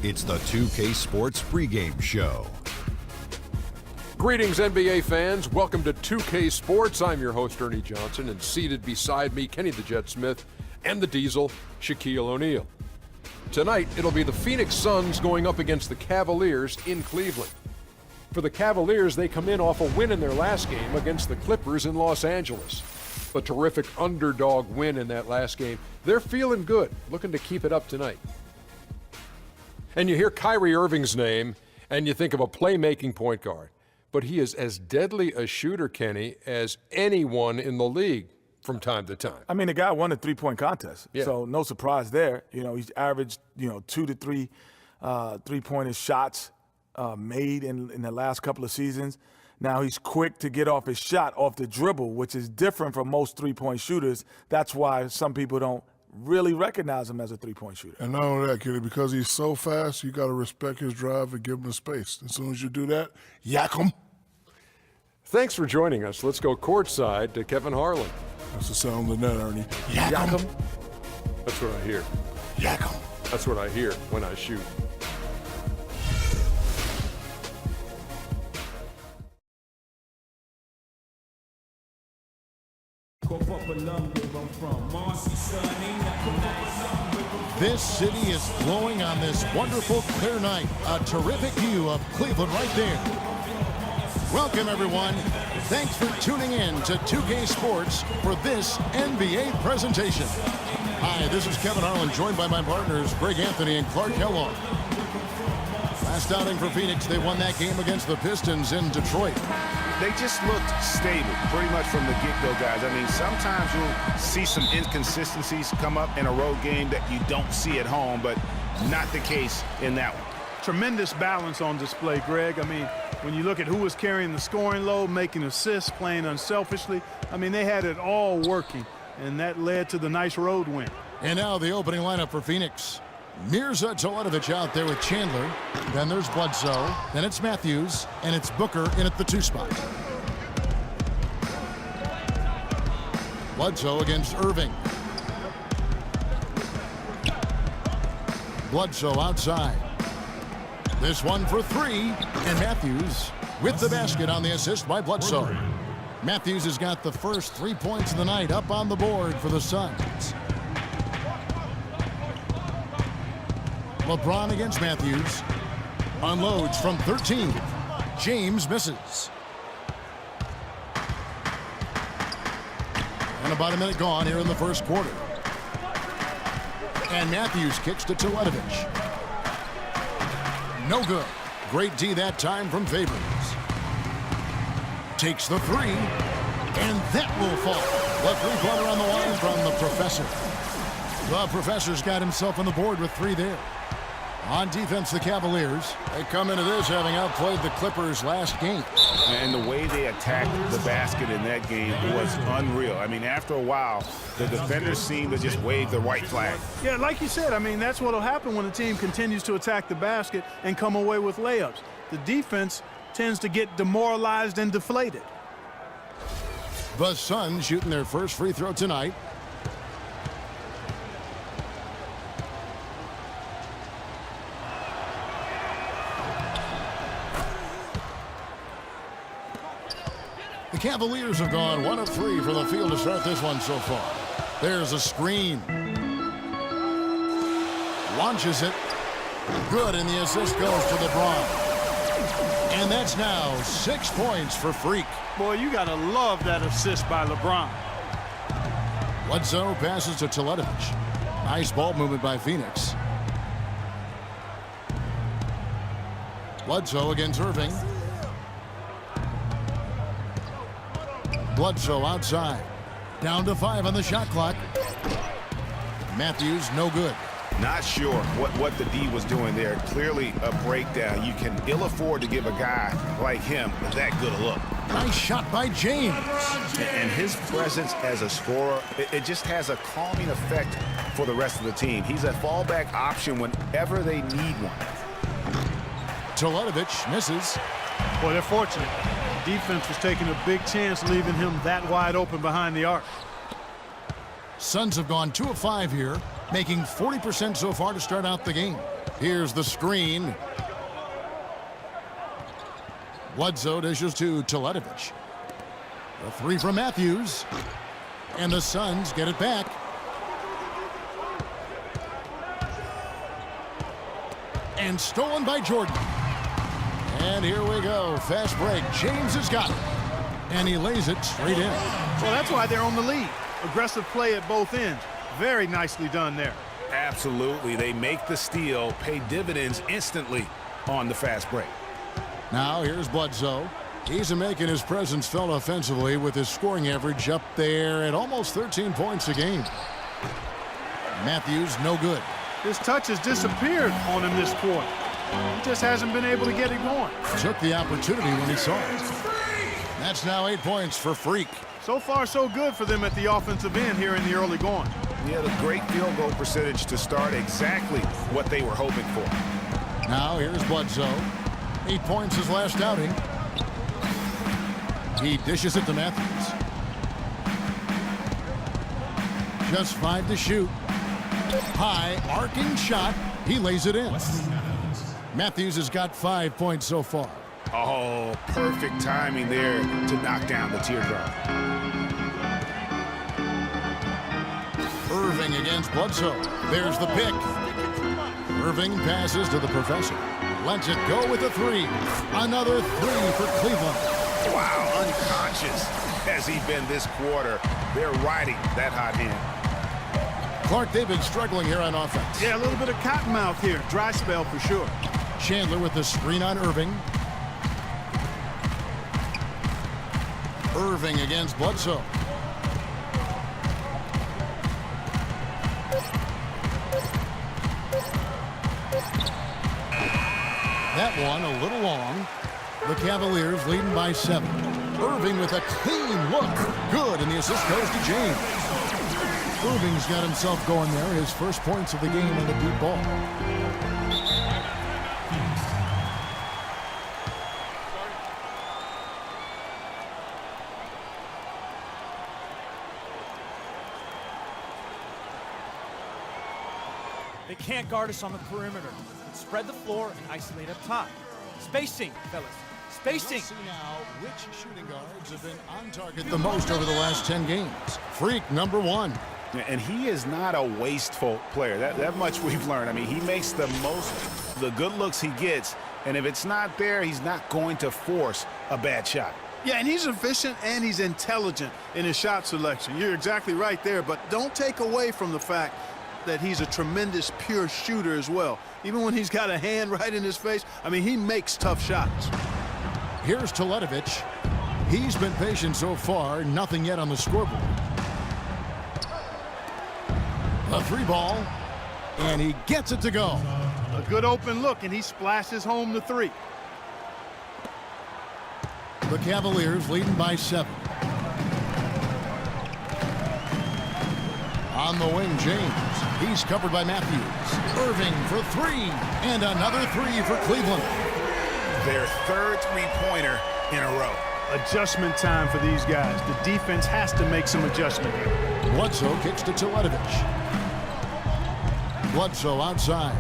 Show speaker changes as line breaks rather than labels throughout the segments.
It's the 2K Sports pregame show.
Greetings, NBA fans. Welcome to 2K Sports. I'm your host, Ernie Johnson, and seated beside me, Kenny the Jet Smith, and the Diesel, Shaquille O'Neal. Tonight, it'll be the Phoenix Suns going up against the Cavaliers in Cleveland. For the Cavaliers, they come in off a win in their last game against the Clippers in Los Angeles. A terrific underdog win in that last game. They're feeling good, looking to keep it up tonight. And you hear Kyrie Irving's name, and you think of a playmaking point guard. But he is as deadly a shooter, Kenny, as anyone in the league from time to time.
I mean, the guy won a three-point contest,
Yeah.
so no surprise there. You know, he's averaged, 2 to 3 three-pointer shots made in the last couple of seasons. Now he's quick to get off his shot off the dribble, which is different from most three-point shooters. That's why some people don't really recognize him as a three-point shooter.
And not only that, Kenny, because he's so fast, you got to respect his drive and give him the space. As soon as you do that, yak him.
Thanks for joining us. Let's go courtside to Kevin Harlan.
That's the sound of the net, Ernie. Yak him.
That's what I hear.
Yak him.
That's what I hear when I shoot.
This city is glowing on this wonderful clear night. A terrific view of Cleveland right there. Welcome, everyone. Thanks for tuning in to 2K Sports for this NBA presentation. Hi, this is Kevin Harlan, joined by my partners, Greg Anthony and Clark Kellogg. Last outing for Phoenix, they won that game against the Pistons in Detroit.
They just looked stable pretty much from the get-go, guys. I mean, sometimes you'll see some inconsistencies come up in a road game that you don't see at home, but not the case in that one.
Tremendous balance on display, Greg. I mean, when you look at who was carrying the scoring load, making assists, playing unselfishly, I mean, they had it all working, and that led to the nice road win.
And now the opening lineup for Phoenix. Mirza Teletovic out there with Chandler. Then there's Bledsoe. Then it's Matthews. And it's Booker in at the 2 spot. Bledsoe against Irving. Bledsoe outside. This one for 3. And Matthews with the basket on the assist by Bledsoe. Matthews has got the first 3 points of the night up on the board for the Suns. LeBron against Matthews. Unloads from 13. James misses. And about a minute gone here in the first quarter. And Matthews kicks to Teletovic. No good. Great D that time from Favors. Takes the 3. And that will fall. The three-pointer on the line from the Professor. The Professor's got himself on the board with 3 there. On defense, the Cavaliers. They come into this having outplayed the Clippers last game.
And the way they attacked the basket in that game was unreal. I mean, after a while, the defenders seemed to just wave the white flag.
Yeah, like you said, I mean, that's what will happen when a team continues to attack the basket and come away with layups. The defense tends to get demoralized and deflated.
The Suns shooting their first free throw tonight. The Cavaliers have gone 1 of 3 from the field to start this one so far. There's a screen. Launches it. Good, and the assist goes to LeBron. And that's now 6 points for Freak.
Boy, you got to love that assist by LeBron.
Bledsoe passes to Teletovic. Nice ball movement by Phoenix. Bledsoe against Irving. Bledsoe outside. Down to 5 on the shot clock. Matthews, no good.
Not sure what the D was doing there. Clearly a breakdown. You can ill afford to give a guy like him that good a look.
Nice shot by James.
And his presence as a scorer, it just has a calming effect for the rest of the team. He's a fallback option whenever they need one.
Teletovic misses.
Boy, they're fortunate. Defense was taking a big chance leaving him that wide open behind the arc.
Suns have gone 2 of 5 here, making 40% so far to start out the game. Here's the screen. Bledsoe dishes to Teletovic. The three from Matthews. And the Suns get it back. And stolen by Jordan. And here we go. Fast break. James has got it. And he lays it straight in.
Well, that's why they're on the lead. Aggressive play at both ends. Very nicely done there.
Absolutely. They make the steal, pay dividends instantly on the fast break.
Now here's Bledsoe. He's making his presence felt offensively with his scoring average up there at almost 13 points a game. Matthews, no good.
His touch has disappeared on him this quarter. He just hasn't been able to get it going.
Took the opportunity when he saw it. That's now 8 points for Freak.
So far, so good for them at the offensive end here in the early going.
He had a great field goal percentage to start, exactly what they were hoping for.
Now here's Bledsoe. 8 points his last outing. He dishes it to Matthews. Just 5 to shoot. High arcing shot. He lays it in. Matthews has got 5 points so far.
Oh, perfect timing there to knock down the teardrop.
Irving against Bledsoe. There's the pick. Irving passes to the professor. Lets it go with a three. Another three for Cleveland.
Wow, unconscious has he been this quarter. They're riding that hot hand.
Clark, they've been struggling here on offense.
Yeah, a little bit of cottonmouth here. Dry spell for sure.
Chandler with the screen on Irving. Irving against Bledsoe. That one a little long. The Cavaliers leading by 7. Irving with a clean look. Good, and the assist goes to James. Irving's got himself going there. His first points of the game on the deep ball.
They can't guard us on the perimeter. Spread the floor and isolate up top. Spacing, fellas. Spacing.
We'll see now which shooting guards have been on target the most over the last 10 games. Freak number 1.
And he is not a wasteful player. That much we've learned. I mean, he makes the most of the good looks he gets, and if it's not there, he's not going to force a bad shot.
Yeah, and he's efficient and he's intelligent in his shot selection. You're exactly right there, but don't take away from the fact that he's a tremendous pure shooter as well. Even when he's got a hand right in his face, I mean, he makes tough shots.
Here's Teletovic. He's been patient so far, nothing yet on the scoreboard. A 3-ball, and he gets it to go.
A good open look, and he splashes home the 3.
The Cavaliers leading by 7. On the wing, James. He's covered by Matthews. Irving for 3, and another 3 for Cleveland.
Their third three-pointer in a row.
Adjustment time for these guys. The defense has to make some adjustment here.
Bledsoe kicks to Teletovic. Bledsoe outside.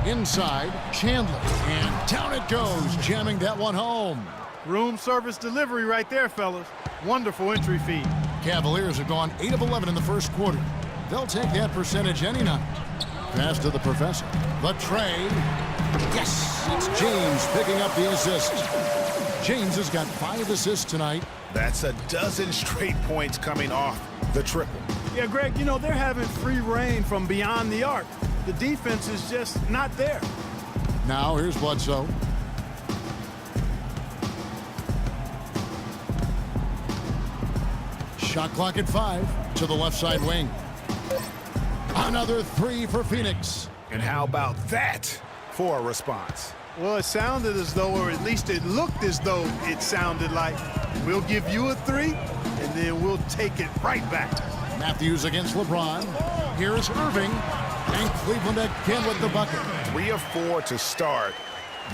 Inside, Chandler. And down it goes, jamming that one home.
Room service delivery right there, fellas. Wonderful entry feed.
Cavaliers have gone 8 of 11 in the first quarter. They'll take that percentage any night. Pass to the professor. The trade. Yes, it's James picking up the assist. James has got 5 assists tonight.
That's a dozen straight points coming off the triple.
Yeah, Greg, you know, they're having free reign from beyond the arc. The defense is just not there.
Now here's Bledsoe. Shot clock at 5 to the left side wing. Another 3 for Phoenix.
And how about that for a response?
Well, it sounded as though, or at least it looked as though it sounded like, we'll give you a 3, and then we'll take it right back.
Matthews against LeBron. Here's Irving. And Cleveland again with the bucket.
3 of 4 to start.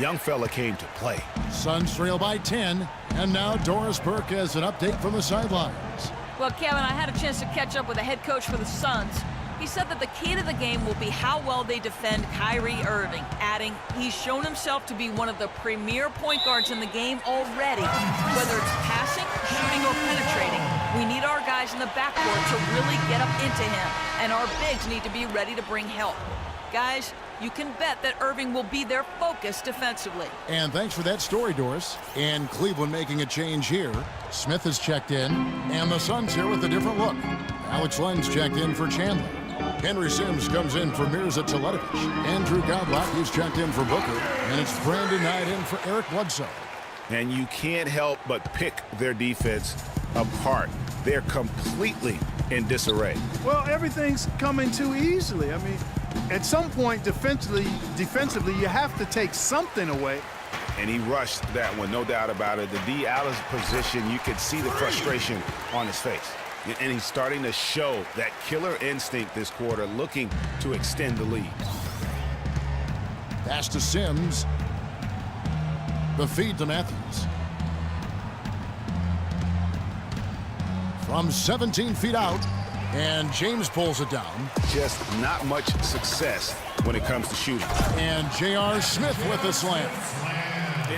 Young fella came to play.
Suns trail by 10. And now Doris Burke has an update from the sidelines.
Well, Kevin, I had a chance to catch up with the head coach for the Suns. He said that the key to the game will be how well they defend Kyrie Irving, adding, he's shown himself to be one of the premier point guards in the game already. Whether it's passing, shooting, or penetrating, we need our guys in the backcourt to really get up into him, and our bigs need to be ready to bring help. Guys, you can bet that Irving will be their focus defensively.
And thanks for that story, Doris. And Cleveland making a change here. Smith has checked in, and the Suns here with a different look. Alex Len's checked in for Chandler. Henry Sims comes in for Mirza Teletovic. Andrew Godlock, he's checked in for Booker. And it's Brandon Knight in for Eric Bledsoe.
And you can't help but pick their defense apart. They're completely in disarray.
Well, everything's coming too easily. I mean, at some point defensively, you have to take something away.
And he rushed that one, no doubt about it. The D out of position, you could see the frustration on his face. And he's starting to show that killer instinct this quarter, looking to extend the lead.
Pass to Sims. The feed to Matthews. From 17 feet out, and James pulls it down.
Just not much success when it comes to shooting.
And J.R. Smith with the slam.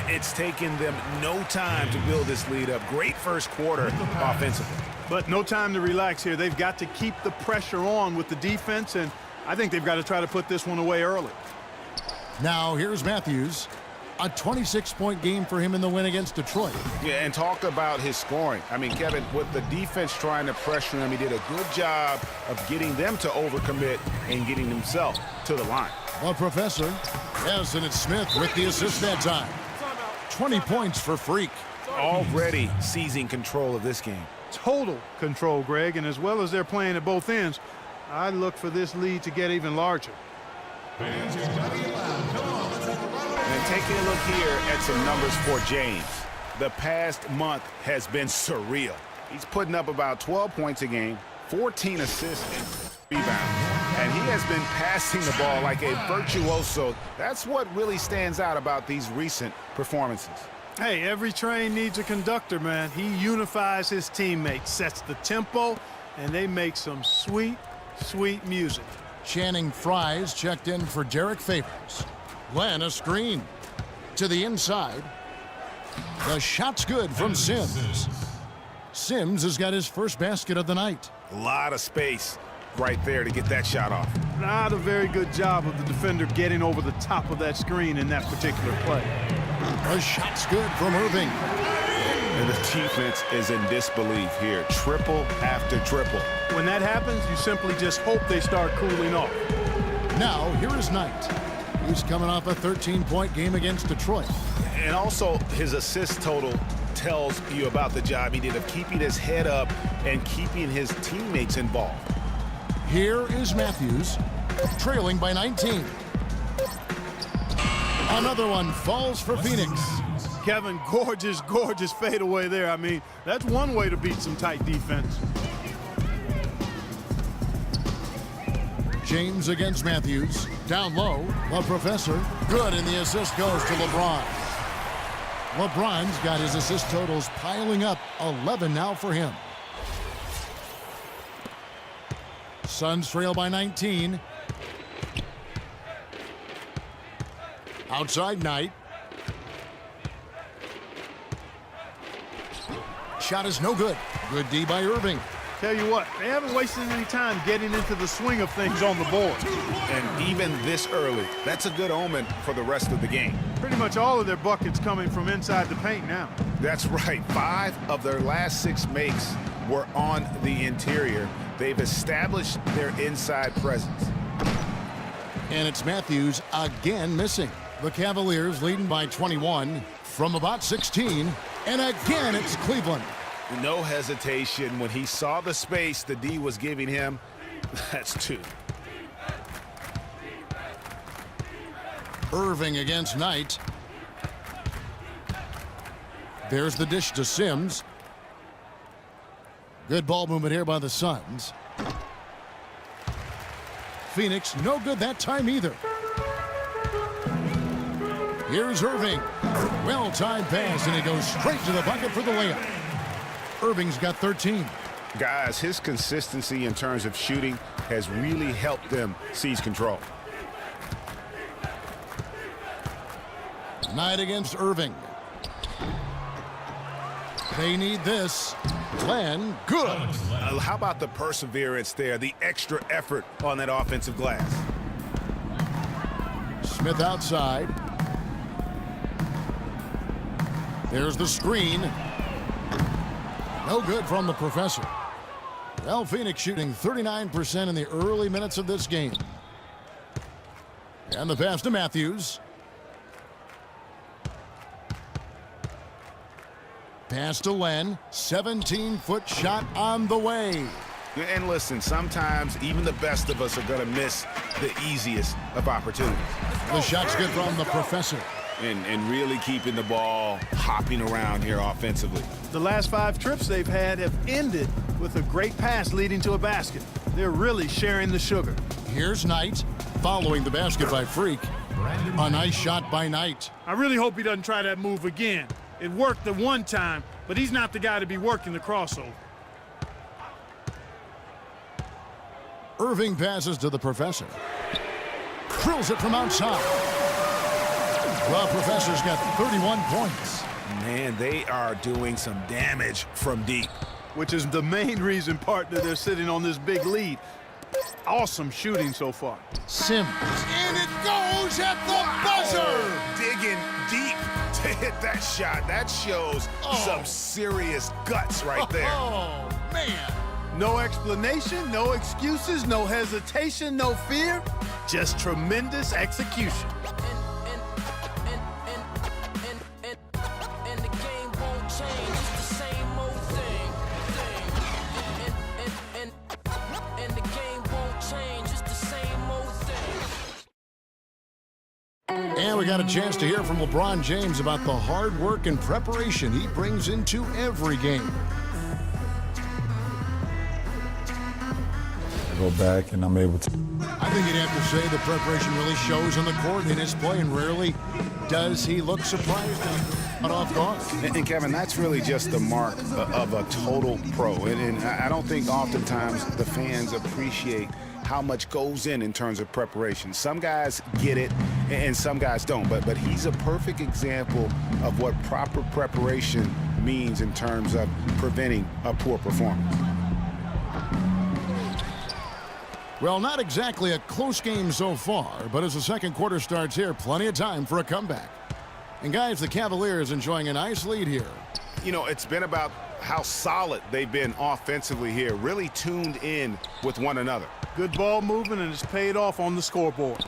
It's taken them no time to build this lead up. Great first quarter offensively.
But no time to relax here. They've got to keep the pressure on with the defense, and I think they've got to try to put this one away early.
Now here's Matthews. A 26-point game for him in the win against Detroit.
Yeah, and talk about his scoring. I mean, Kevin, with the defense trying to pressure him, he did a good job of getting them to overcommit and getting himself to the line.
Well, Professor, yes, and it's Smith with the assist that time. 20 points for Freak.
Already seizing control of this game.
Total control, Greg, and as well as they're playing at both ends, I look for this lead to get even larger.
And taking a look here at some numbers for James. The past month has been surreal. He's putting up about 12 points a game, 14 assists, and rebounds. And he has been passing the ball like a virtuoso. That's what really stands out about these recent performances.
Hey, every train needs a conductor, man. He unifies his teammates, sets the tempo, and they make some sweet, sweet music.
Channing Fries checked in for Derek Favors. Len, a screen. To the inside. The shot's good from Sims. Sims has got his first basket of the night.
A lot of space right there to get that shot off.
Not a very good job of the defender getting over the top of that screen in that particular play.
The shot's good from Irving.
And the defense is in disbelief here. Triple after triple.
When that happens, you simply just hope they start cooling off.
Now, here is Knight. He's coming off a 13-point game against Detroit.
And also, his assist total tells you about the job he did of keeping his head up and keeping his teammates involved.
Here is Matthews, trailing by 19. Another one falls for Phoenix.
Kevin, gorgeous, gorgeous fadeaway there. I mean, that's one way to beat some tight defense.
James against Matthews. Down low, the Professor. Good, and the assist goes to LeBron. LeBron's got his assist totals piling up. 11 now for him. Suns trail by 19. Outside Knight. Shot is no good. Good D by Irving.
Tell you what, they haven't wasted any time getting into the swing of things on the board.
And even this early, that's a good omen for the rest of the game.
Pretty much all of their buckets coming from inside the paint now.
That's right. 5 of their last 6 makes were on the interior. They've established their inside presence.
And it's Matthews again missing. The Cavaliers leading by 21 from about 16. And again, it's Cleveland.
No hesitation when he saw the space the D was giving him. That's 2.
Irving against Knight. There's the dish to Sims. Good ball movement here by the Suns. Phoenix, no good that time either. Here's Irving. Well-timed pass, and he goes straight to the bucket for the layup. Irving's got 13.
Guys, his consistency in terms of shooting has really helped them seize control.
Knight against Irving. They need this. Glenn, good.
How about the perseverance there, the extra effort on that offensive glass?
Smith outside. There's the screen. No good from the professor. Well, Phoenix shooting 39% in the early minutes of this game. And the pass to Matthews. Pass to Len. 17-foot shot on the way.
And listen, sometimes even the best of us are going to miss the easiest of opportunities.
The shot's good from the professor.
And really keeping the ball hopping around here offensively.
The last 5 trips they've had have ended with a great pass leading to a basket. They're really sharing the sugar.
Here's Knight following the basket by Freak. A nice shot by Knight.
I really hope he doesn't try that move again. It worked the one time, but he's not the guy to be working the crossover.
Irving passes to the professor. Drills it from outside. Well, professor's got 31 points.
Man, they are doing some damage from deep.
Which is the main reason, partner, they're sitting on this big lead. Awesome shooting so far.
Sims. And it goes at the buzzer!
Digging deep to hit that shot. That shows some serious guts right there.
Oh, man.
No explanation, no excuses, no hesitation, no fear. Just tremendous execution.
And we got a chance to hear from LeBron James about the hard work and preparation he brings into every game.
I go back and I'm able to.
I think you'd have to say the preparation really shows on the court in his play, and rarely does he look surprised and off guard.
And Kevin, that's really just the mark of a total pro. And I don't think oftentimes the fans appreciate how much goes in terms of preparation. Some guys get it and some guys don't, but he's a perfect example of what proper preparation means in terms of preventing a poor performance.
Well, not exactly a close game so far, but as the second quarter starts here, plenty of time for a comeback. And guys, the Cavaliers enjoying a nice lead here.
You know, it's been about how solid they've been offensively here, really tuned in with one another.
Good ball movement, and it's paid off on the scoreboard.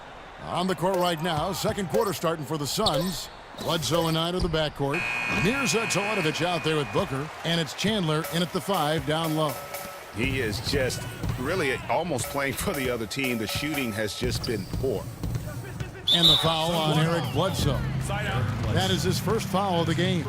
On the court right now, second quarter starting for the Suns. Bledsoe and Knight of the backcourt. Here's Teletovic out there with Booker, and it's Chandler in at the 5 down low.
He is just really almost playing for the other team. The shooting has just been poor.
And the foul on Eric Bledsoe. That is his first foul of the game.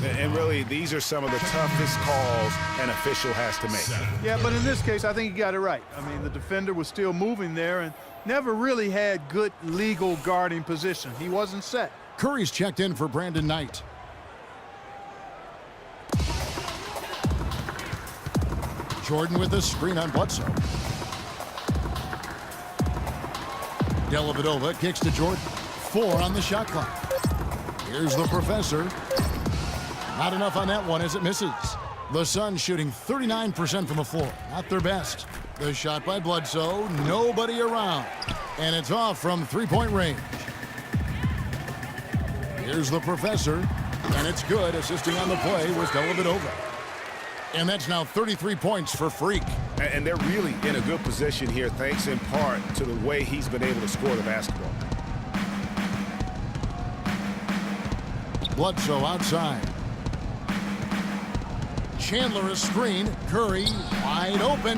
And really, these are some of the toughest calls an official has to make.
Yeah, but in this case, I think he got it right. I mean, the defender was still moving there and never really had good legal guarding position. He wasn't set.
Curry's checked in for Brandon Knight. Jordan with the screen on Bledsoe. Dellavedova kicks to Jordan. 4 on the shot clock. Here's the professor. Not enough on that one as it misses. The Suns shooting 39% from the floor. Not their best. The shot by Bledsoe. Nobody around. And it's off from three-point range. Here's the professor. And it's good. Assisting on the play was Dellavedova. And that's now 33 points for Freak.
And they're really in a good position here, thanks in part to the way he's been able to score the basketball.
Bledsoe outside. Chandler a screen. Curry wide open.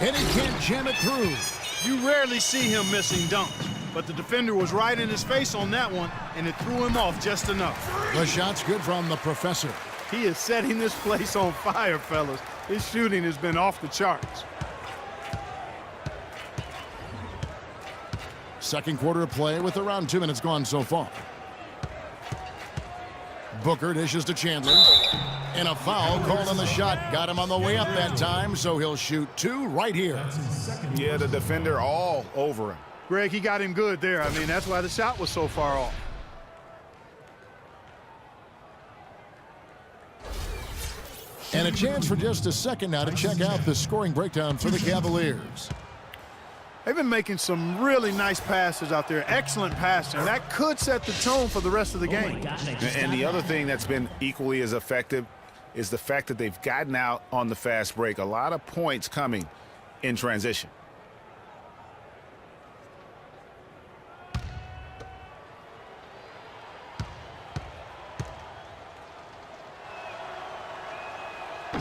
And he can't jam it through.
You rarely see him missing dunks, but the defender was right in his face on that one, and it threw him off just enough.
The shot's good from the professor.
He is setting this place on fire, fellas. His shooting has been off the charts.
Second quarter of play with around 2 minutes gone so far. Booker dishes to Chandler. And a foul called on the shot. Got him on the way up that time, so he'll shoot 2 right here.
Yeah, the defender all over him.
Greg, he got him good there. I mean, that's why the shot was so far off.
And a chance for just a second now to check out the scoring breakdown for the Cavaliers.
They've been making some really nice passes out there. Excellent passing. That could set the tone for the rest of the game.
And the other thing that's been equally as effective is the fact that they've gotten out on the fast break. A lot of points coming in transition.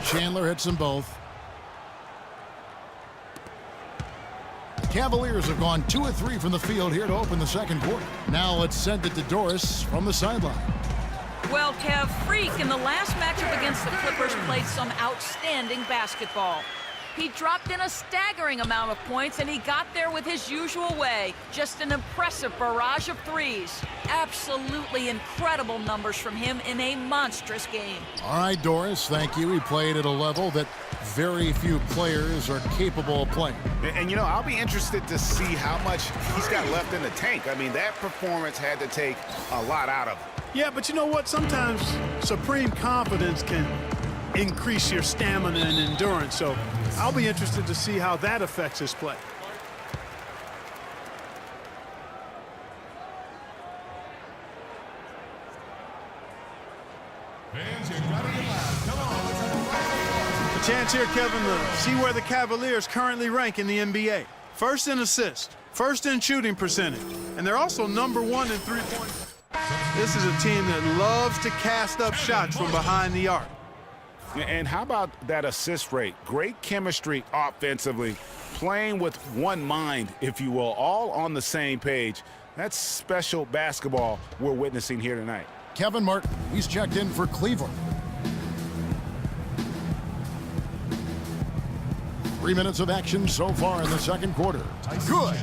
Chandler hits them both. The Cavaliers have gone 2 of 3 from the field here to open the second quarter. Now let's send it to Doris from the sideline.
Well, Kev, Freak in the last matchup against the Clippers played some outstanding basketball. He dropped in a staggering amount of points, and he got there with his usual way. Just an impressive barrage of threes. Absolutely incredible numbers from him in a monstrous game.
All right, Doris, thank you. He played at a level that very few players are capable of playing.
And, you know, I'll be interested to see how much he's got left in the tank. I mean, that performance had to take a lot out of him.
Yeah, but you know what? Sometimes supreme confidence can increase your stamina and endurance. So I'll be interested to see how that affects his play. A chance here, Kevin, to see where the Cavaliers currently rank in the NBA. First in assists, first in shooting percentage, and they're also #1 in three-point. This is a team that loves to cast up shots from behind the arc.
And how about that assist rate? Great chemistry offensively, playing with one mind, if you will, all on the same page. That's special basketball we're witnessing here tonight.
Kevin Martin, he's checked in for Cleveland. 3 minutes of action so far in the second quarter. Good.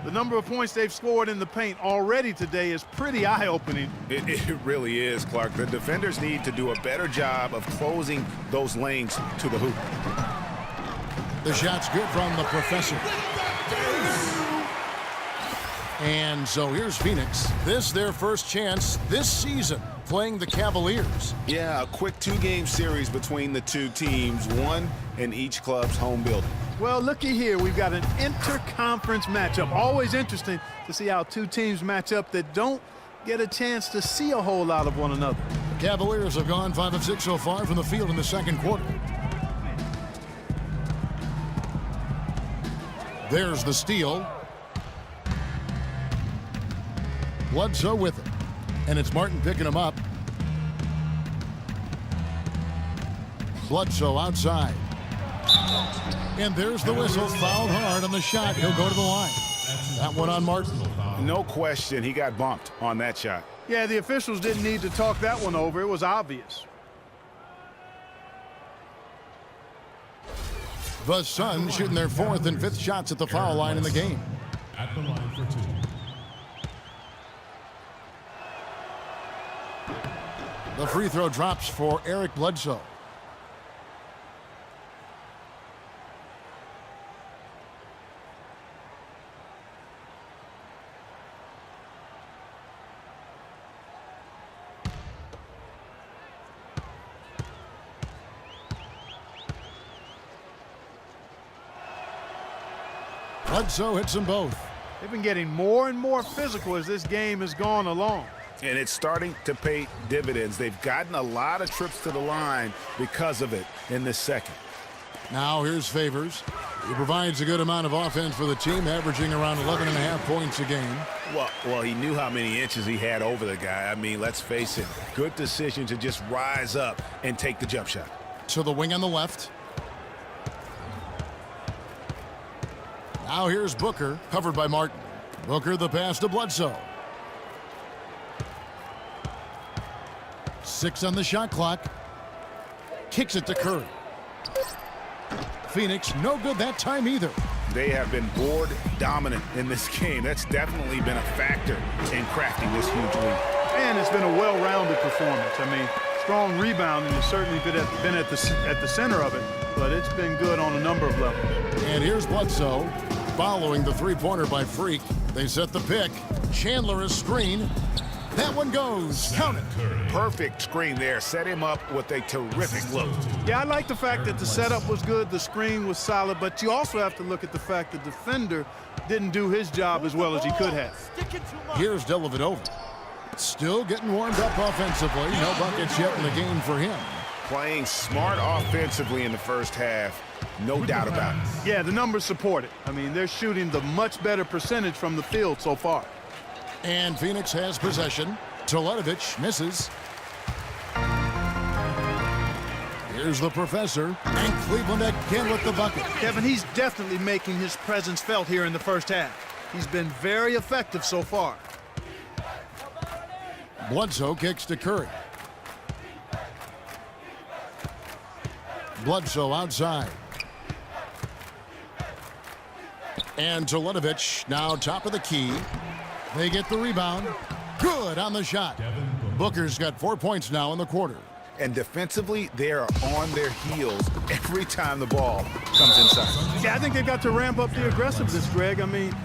The number of points they've scored in the paint already today is pretty eye-opening.
It really is, Clark. The defenders need to do a better job of closing those lanes to the hoop.
The shot's good from the professor. And so here's Phoenix. This their first chance this season playing the Cavaliers.
Yeah, a quick 2-game series between the two teams, one in each club's home building.
Well, looky here. We've got an interconference matchup. Always interesting to see how two teams match up that don't get a chance to see a whole lot of one another.
The Cavaliers have gone 5 of 6 so far from the field in the second quarter. There's the steal. Bledsoe with it. And it's Martin picking him up. Bledsoe outside. And there's the whistle. Fouled hard on the shot. He'll go to the line. That one on Martin.
No question, he got bumped on that shot.
Yeah, the officials didn't need to talk that one over. It was obvious.
The Suns shooting their 4th and 5th shots at the foul line in the game.
At the line for 2.
The free throw drops for Eric Bledsoe. Bledsoe hits them both.
They've been getting more and more physical as this game has gone along.
And it's starting to pay dividends. They've gotten a lot of trips to the line because of it in this second.
Now here's Favors. He provides a good amount of offense for the team, averaging around 11.5 points a game.
Well, he knew how many inches he had over the guy. I mean, let's face it, good decision to just rise up and take the jump shot.
To the wing on the left. Now here's Booker, covered by Martin. Booker the pass to Bledsoe. 6 on the shot clock. Kicks it to Curry. Phoenix no good that time either.
They have been board dominant in this game. That's definitely been a factor in crafting this huge lead.
And it's been a well-rounded performance. I mean, strong rebounding has certainly been at the center of it, but it's been good on a number of levels.
And here's Bledsoe following the three-pointer by Freak. They set the pick. Chandler is screen. That one goes. Count it.
Perfect screen there. Set him up with a terrific look.
Yeah, I like the fact that the setup was good, the screen was solid, but you also have to look at the fact the defender didn't do his job as well as he could have.
Here's Dellavedova. Still getting warmed up offensively. No buckets yet in the game for him.
Playing smart offensively in the first half. No doubt about it.
Yeah, the numbers support it. I mean, they're shooting the much better percentage from the field so far.
And Phoenix has possession. Teletovic misses. Here's the professor. And Cleveland again with the bucket.
Kevin, he's definitely making his presence felt here in the first half. He's been very effective so far.
Bledsoe kicks to Curry. Bledsoe outside. And Teletovic now top of the key. They get the rebound. Good on the shot. Booker's got 4 points now in the quarter.
And defensively, they are on their heels every time the ball comes inside.
Yeah, I think they've got to ramp up the aggressiveness, Greg. I mean,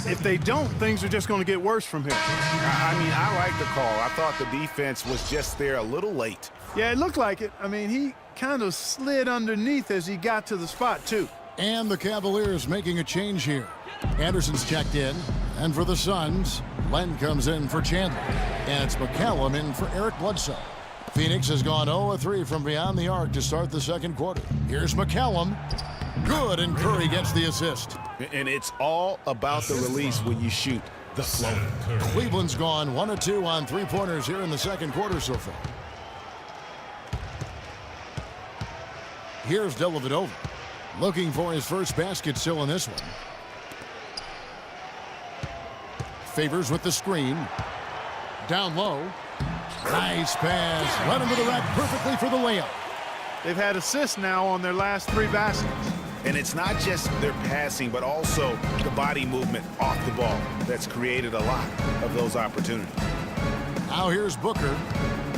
if they don't, things are just going to get worse from here.
I mean, I like the call. I thought the defense was just there a little late.
Yeah, it looked like it. I mean, he kind of slid underneath as he got to the spot, too.
And the Cavaliers making a change here. Anderson's checked in. And for the Suns, Len comes in for Chandler. And it's McCallum in for Eric Bledsoe. Phoenix has gone 0-3 from beyond the arc to start the second quarter. Here's McCallum. Good, and Curry gets the assist.
And it's all about the release when you shoot the floater.
Cleveland's gone 1 of 2 on three-pointers here in the second quarter so far. Here's Dellavedova. Looking for his first basket still in this one. Favors with the screen. Down low. Nice pass. Run into the rack perfectly for the layup.
They've had assists now on their last 3 baskets.
And it's not just their passing, but also the body movement off the ball that's created a lot of those opportunities.
Now here's Booker.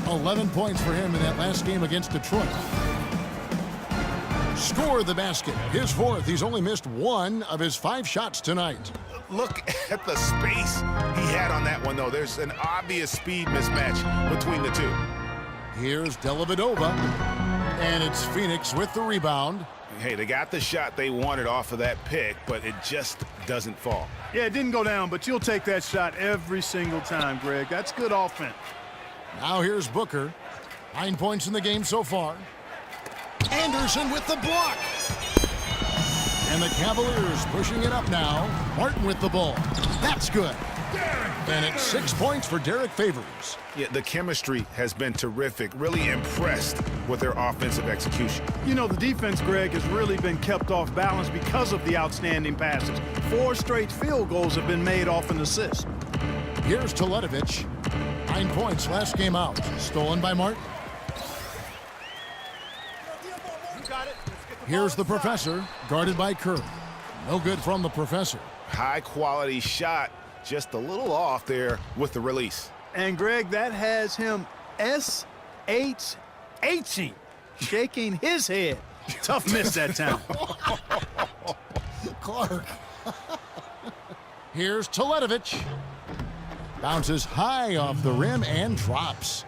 11 points for him in that last game against Detroit. Scored the basket. His 4th. He's only missed 1 of his 5 shots tonight.
Look at the space he had on that one, though. There's an obvious speed mismatch between the two.
Here's Dellavedova. And it's Phoenix with the rebound.
Hey, they got the shot they wanted off of that pick, but it just doesn't fall.
Yeah, it didn't go down, but you'll take that shot every single time, Greg. That's good offense.
Now here's Booker. 9 points in the game so far. Anderson with the block. And the Cavaliers pushing it up now. Martin with the ball. That's good. And it's 6 points for Derek Favors.
Yeah, the chemistry has been terrific. Really impressed with their offensive execution.
You know, the defense, Greg, has really been kept off balance because of the outstanding passes. 4 straight field goals have been made off an assist.
Here's Teletovic. 9 points last game out. Stolen by Martin. Here's the professor, guarded by Curry. No good from the professor.
High quality shot, just a little off there with the release.
And Greg, that has him SHHing, shaking his head. Tough miss that time.
Clark. Here's Teletovic. Bounces high off the rim and drops.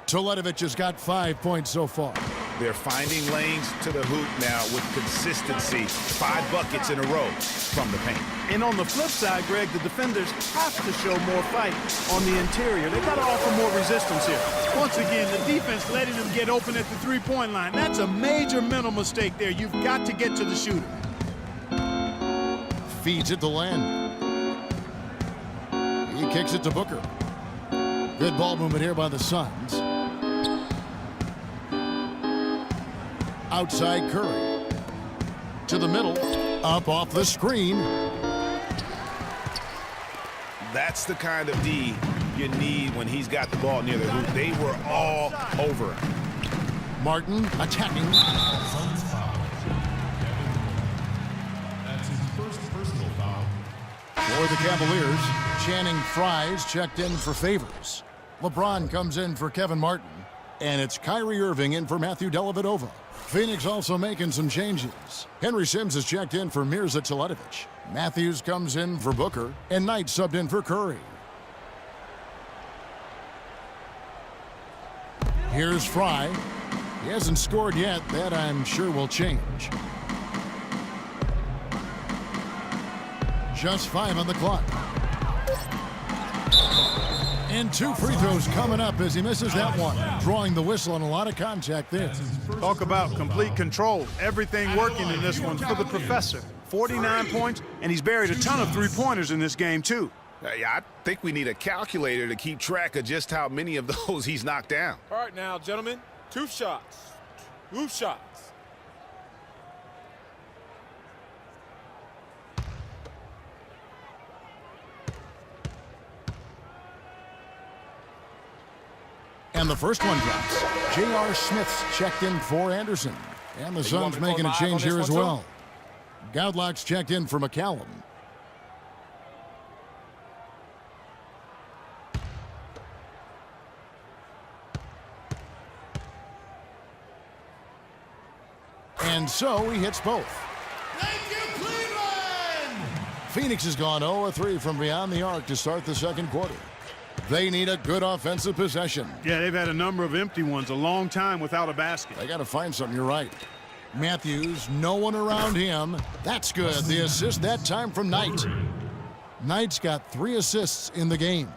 Teletovic has got 5 points so far.
They're finding lanes to the hoop now with consistency. 5 buckets in a row from the paint.
And on the flip side, Greg, the defenders have to show more fight on the interior. They've got to offer more resistance here. Once again, the defense letting them get open at the three-point line. That's a major mental mistake there. You've got to get to the shooter.
Feeds it to Len. He kicks it to Booker. Good ball movement here by the Suns. Outside Curry. To the middle. Up off the screen.
That's the kind of D you need when he's got the ball near the hoop. They were all over him.
Martin attacking.
Suns foul. That's his first personal foul.
For the Cavaliers, Channing Fries checked in for Favors. LeBron comes in for Kevin Martin. And it's Kyrie Irving in for Matthew Dellavedova. Phoenix also making some changes. Henry Sims is checked in for Mirza Teletovic. Matthews comes in for Booker. And Knight subbed in for Curry. Here's Fry. He hasn't scored yet. That, I'm sure, will change. Just 5 on the clock. And 2 free throws coming up as he misses that one. Drawing the whistle and a lot of contact there.
Talk about complete control. Everything working in this one for the professor. 49 points, and he's buried a ton of three-pointers in this game, too.
Yeah, I think we need a calculator to keep track of just how many of those he's knocked down.
All right now, gentlemen, 2 shots. 2 shots.
And the first one drops. J.R. Smith's checked in for Anderson. And the Suns making a change here as well. Goudlock's checked in for McCallum. And so he hits both.
Thank you, Cleveland!
Phoenix has gone 0-3 from beyond the arc to start the second quarter. They need a good offensive possession.
Yeah, they've had a number of empty ones, a long time without a basket.
They got to find something, you're right. Matthews, no one around him. That's good. The assist that time from Knight. Knight's got 3 assists in the game.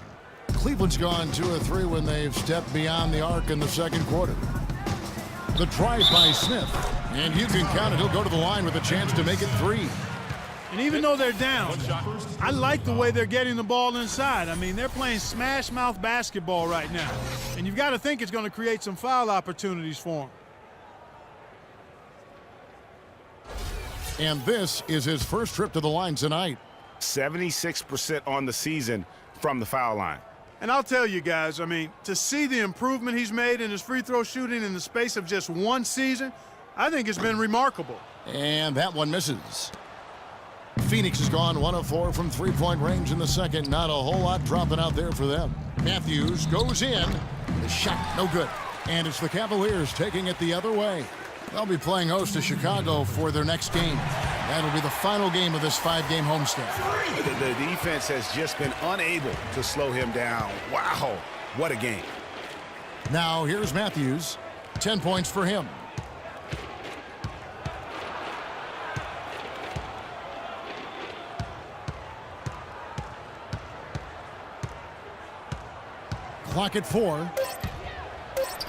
Cleveland's gone 2-3 when they've stepped beyond the arc in the second quarter. The drive by Smith. And you can count it. He'll go to the line with a chance to make it 3.
And even though they're down, I like the way they're getting the ball inside. I mean, they're playing smash-mouth basketball right now. And you've got to think it's going to create some foul opportunities for them.
And this is his first trip to the line tonight.
76% on the season from the foul line.
And I'll tell you guys, I mean, to see the improvement he's made in his free throw shooting in the space of just 1 season, I think it's been remarkable.
And that one misses. Phoenix has gone 1 of 4 from three-point range in the second. Not a whole lot dropping out there for them. Matthews goes in. The shot, no good. And it's the Cavaliers taking it the other way. They'll be playing host to Chicago for their next game. That'll be the final game of this 5-game homestand.
The defense has just been unable to slow him down. Wow, what a game.
Now here's Matthews. 10 points for him. Clock at 4.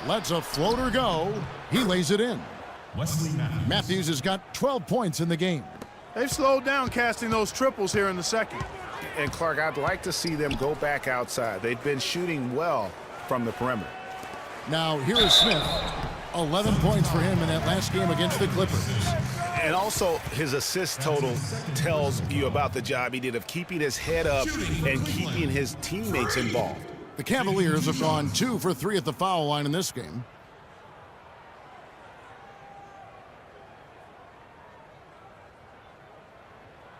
Lets a floater go. He lays it in.
Wesley Matthews.
Matthews has got 12 points in the game.
They've slowed down casting those triples here in the second.
And Clark, I'd like to see them go back outside. They've been shooting well from the perimeter.
Now here is Smith. 11 points for him in that last game against the Clippers.
And also his assist total tells you about the job he did of keeping his head up and keeping his teammates involved.
The Cavaliers have gone 2 for 3 at the foul line in this game.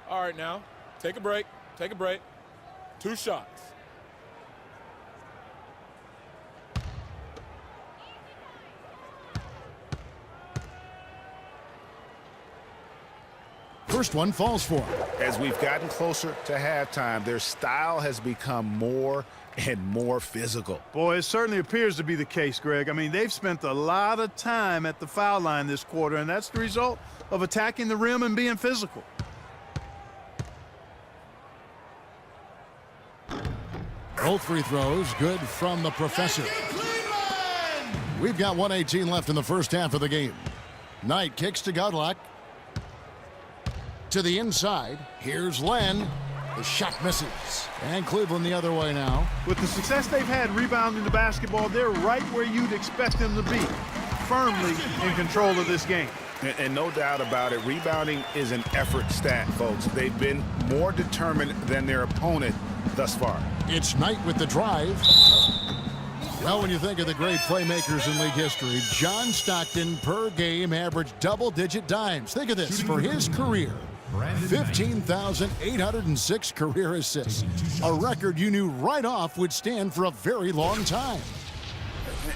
All right now, take a break. Take a break. 2 shots.
First one falls for him.
As we've gotten closer to halftime, their style has become more and more physical.
Boy, it certainly appears to be the case, Greg. I mean, they've spent a lot of time at the foul line this quarter, and that's the result of attacking the rim and being physical.
Both free throws good from the professor. We've got 1:18 left in the first half of the game. Knight kicks to Goudlock. To the inside. Here's Len. The shot misses. And Cleveland the other way now.
With the success they've had rebounding the basketball, they're right where you'd expect them to be. Firmly in control of this game.
And no doubt about it, rebounding is an effort stat, folks. They've been more determined than their opponent thus far.
It's Knight with the drive. Well, when you think of the great playmakers in league history, John Stockton per game averaged double-digit dimes. Think of this. For his career, 15,806 career assists, a record you knew right off would stand for a very long time.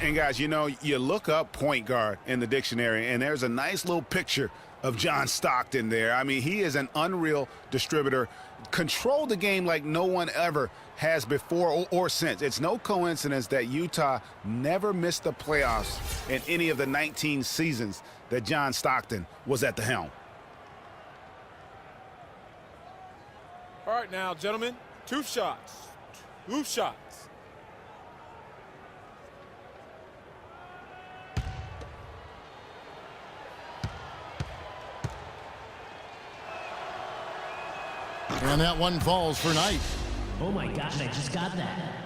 And guys, you know, you look up point guard in the dictionary, and there's a nice little picture of John Stockton there. I mean, he is an unreal distributor, controlled the game like no one ever has before or since. It's no coincidence that Utah never missed the playoffs in any of the 19 seasons that John Stockton was at the helm.
All right now, gentlemen, 2 shots. 2 shots.
And that one falls for Knight.
Oh my gosh, I just got that.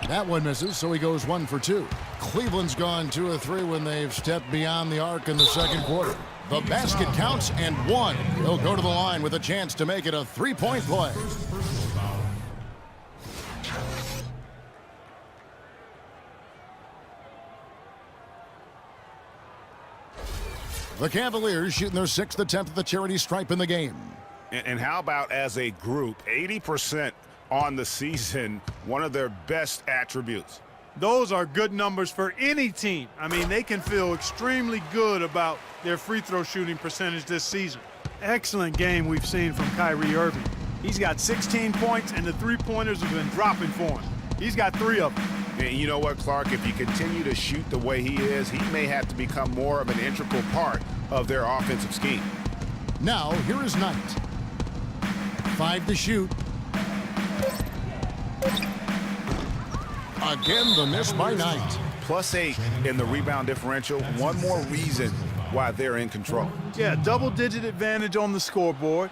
That one misses, so he goes 1 for 2. Cleveland's gone 2 of 3 when they've stepped beyond the arc in the second quarter. The basket counts and 1. He'll go to the line with a chance to make it a 3-point play. The Cavaliers shooting their 6th attempt at the charity stripe in the game.
And how about as a group, 80% on the season, one of their best attributes.
Those are good numbers for any team. I mean, they can feel extremely good about their free throw shooting percentage this season. Excellent game we've seen from Kyrie Irving. He's got 16 points, and the three-pointers have been dropping for him. He's got 3 of them.
And you know what, Clark? If you continue to shoot the way he is, he may have to become more of an integral part of their offensive scheme.
Now, here is Knight. 5 to shoot. Again, the miss by Knight.
+8 in the rebound differential. One more reason why they're in control.
Yeah, double-digit advantage on the scoreboard.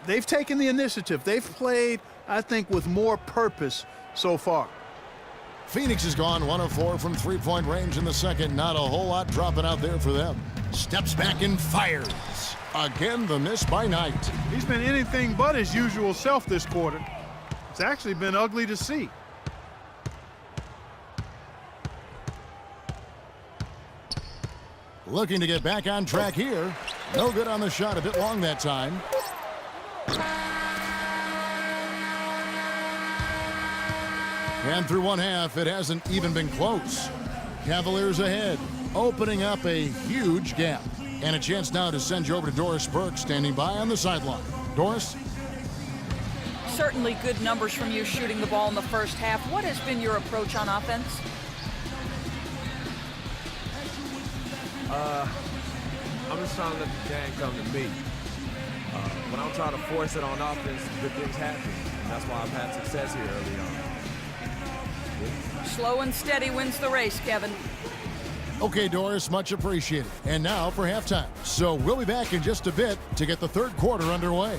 They've taken the initiative. They've played, I think, with more purpose so far.
Phoenix has gone 1 of 4 from three-point range in the second. Not a whole lot dropping out there for them. Steps back and fires. Again, the miss by Knight.
He's been anything but his usual self this quarter. It's actually been ugly to see.
Looking to get back on track here. No good on the shot, a bit long that time. And through one half, it hasn't even been close. Cavaliers ahead, opening up a huge gap. And a chance now to send you over to Doris Burke, standing by on the sideline. Doris?
Certainly good numbers from you shooting the ball in the first half. What has been your approach on offense?
I'm just trying to let the game come to me. When I'm trying to force it on offense, good things happen. And that's why I've had success here early on.
Slow and steady wins the race, Kevin.
Okay, Doris, much appreciated. And now for halftime. So we'll be back in just a bit to get the third quarter underway.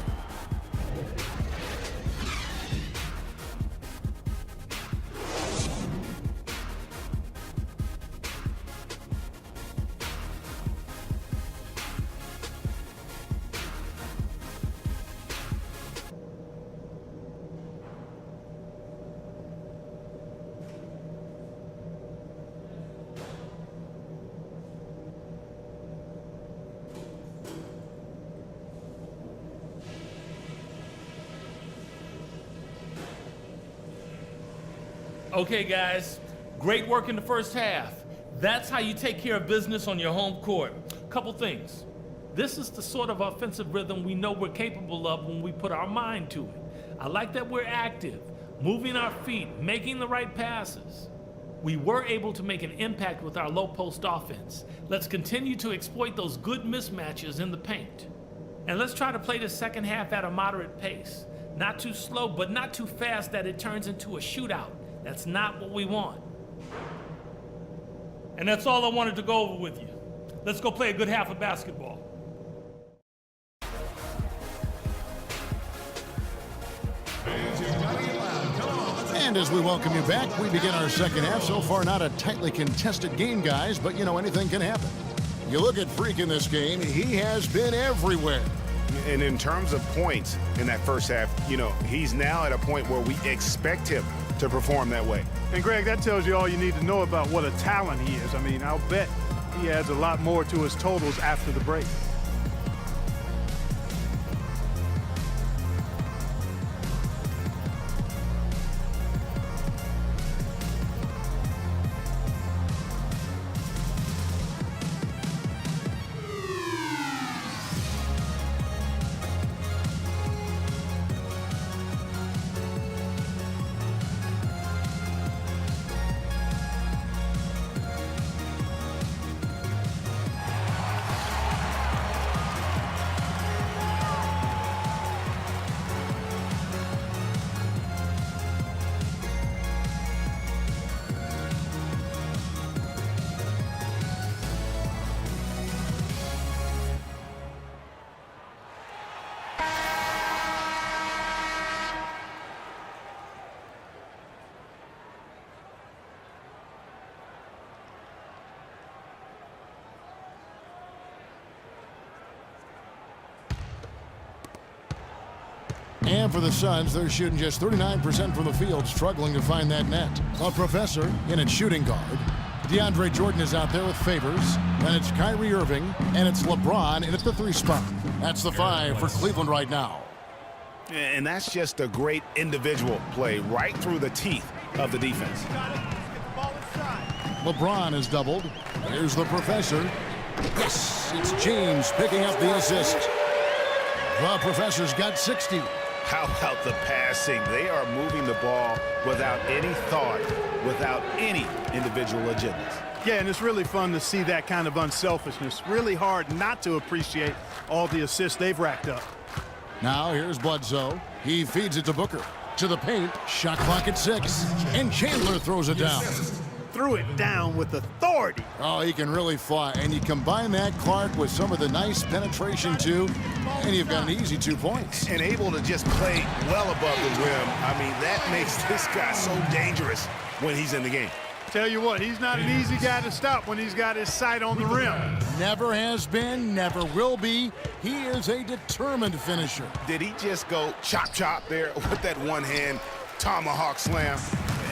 Okay, guys, great work in the first half. That's how you take care of business on your home court. Couple things. This is the sort of offensive rhythm we know we're capable of when we put our mind to it. I like that we're active, moving our feet, making the right passes. We were able to make an impact with our low post offense. Let's continue to exploit those good mismatches in the paint. And let's try to play the second half at a moderate pace. Not too slow, but not too fast that it turns into a shootout. That's not what we want. And that's all I wanted to go over with you. Let's go play a good half of basketball.
And as we welcome you back, we begin our second half. So far, not a tightly contested game, guys, but, you know, anything can happen. You look at Freak in this game, he has been everywhere.
And in terms of points in that first half, you know, he's now at a point where we expect him to perform that way.
And Greg, that tells you all you need to know about what a talent he is. I mean, I'll bet he adds a lot more to his totals after the break.
And for the Suns, they're shooting just 39% from the field, struggling to find that net. A Professor in at shooting guard. DeAndre Jordan is out there with Favors. Then it's Kyrie Irving, and it's LeBron in at the 3 spot. That's the 5 for Cleveland right now.
And that's just a great individual play right through the teeth of the defense.
LeBron is doubled. Here's the Professor. Yes, it's James picking up the assist. The Professor's got 60.
How about the passing? They are moving the ball without any thought, without any individual agendas.
Yeah, and it's really fun to see that kind of unselfishness. Really hard not to appreciate all the assists they've racked up.
Now here's Bledsoe. He feeds it to Booker. To the paint. Shot clock at 6. And Chandler throws it down.
Threw it down with authority.
Oh, he can really fly. And you combine that, Clark, with some of the nice penetration, too, and you've got an easy 2 points.
And able to just play well above the rim. I mean, that makes this guy so dangerous when he's in the game.
Tell you what, he's not an easy guy to stop when he's got his sight on the rim.
Never has been, never will be. He is a determined finisher.
Did he just go chop there with that one-hand tomahawk slam?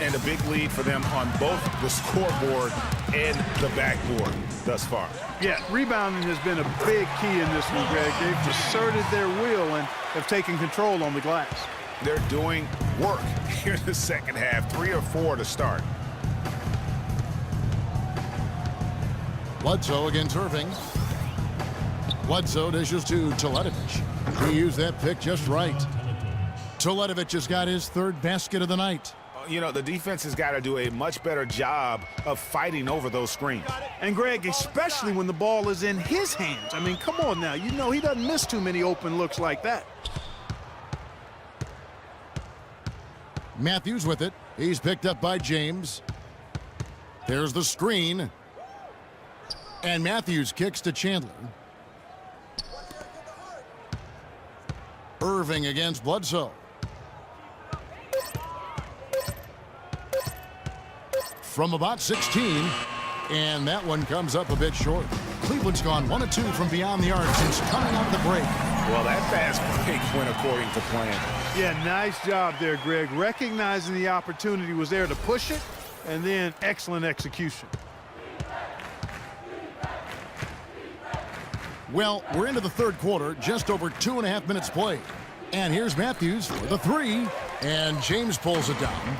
And a big lead for them on both the scoreboard and the backboard thus far.
Yeah, rebounding has been a big key in this one, Greg. They've asserted their will and have taken control on the glass.
They're doing work here in the second half, 3 or 4 to start.
Bledsoe against Irving. Bledsoe dishes to Teletovic. He used that pick just right. Teletovic has got his 3rd basket of the night.
You know, the defense has got to do a much better job of fighting over those screens.
And, Greg, especially when the ball is in his hands. I mean, come on now. You know he doesn't miss too many open looks like that.
Matthews with it. He's picked up by James. There's the screen. And Matthews kicks to Chandler. Irving against Bledsoe. From about 16, and that one comes up a bit short. Cleveland's gone 1 of 2 from beyond the arc since coming out of the break.
Well, that fast break went according to plan.
Yeah, nice job there, Greg. Recognizing the opportunity was there to push it, and then excellent execution.
Well, we're into the 3rd quarter, just over 2.5 minutes played. And here's Matthews for the 3, and James pulls it down.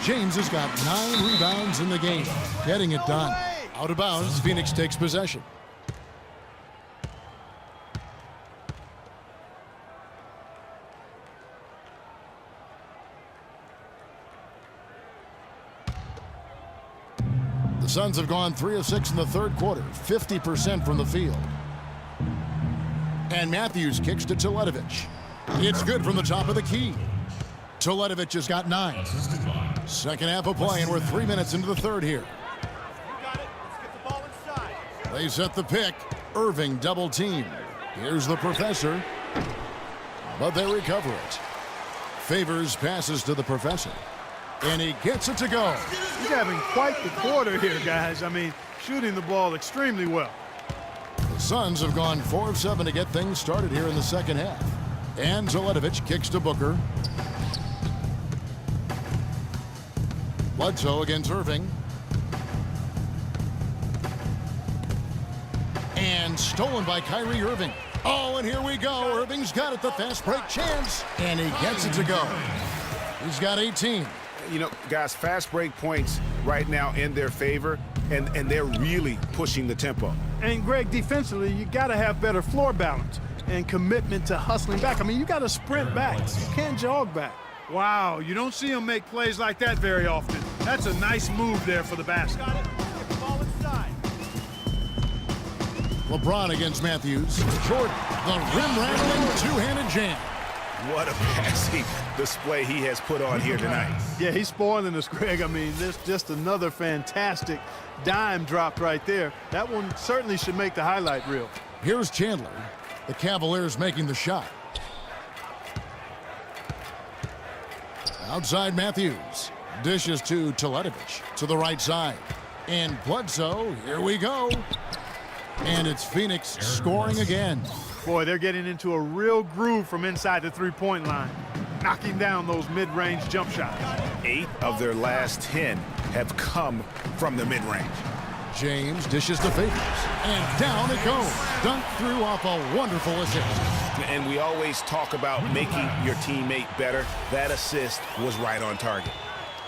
James has got 9 rebounds in the game, getting it done. Out of bounds, Phoenix takes possession. The Suns have gone 3 of 6 in the 3rd quarter, 50% from the field. And Matthews kicks to Teletovic. It's good from the top of the key. Teletovic has got 9. Second half of play, and we're 3 minutes into the 3rd here. They set the pick. Irving double team. Here's the Professor. But they recover it. Favors passes to the Professor. And he gets it to go.
He's having quite the quarter here, guys. I mean, shooting the ball extremely well.
Suns have gone 4 of 7 to get things started here in the second half. And Teletovic kicks to Booker. Bledsoe against Irving. And stolen by Kyrie Irving. Oh, and here we go. Irving's got it, the fast break chance. And he gets it to go. He's got 18.
You know, guys, fast break points right now in their favor, and they're really pushing the tempo.
And, Greg, defensively, you got to have better floor balance and commitment to hustling back. I mean, you got to sprint back. You can't jog back.
Wow, you don't see him make plays like that very often. That's a nice move there for the basket.
Got it. Get the ball inside.
LeBron against Matthews. Jordan, the rim-rattling two-handed jam.
What a passing display he has put on here tonight.
Yeah, he's spoiling us, Greg. I mean, there's just another fantastic dime drop right there. That one certainly should make the highlight reel.
Here's Chandler. The Cavaliers making the shot. Outside Matthews. Dishes to Teletovic to the right side. And Bledsoe, here we go. And it's Phoenix scoring again.
Boy, they're getting into a real groove from inside the three-point line, knocking down those mid-range jump shots.
8 of their last 10 have come from the mid-range.
James dishes to Favors, and down it goes. Dunked through off a wonderful assist.
And we always talk about making your teammate better. That assist was right on target.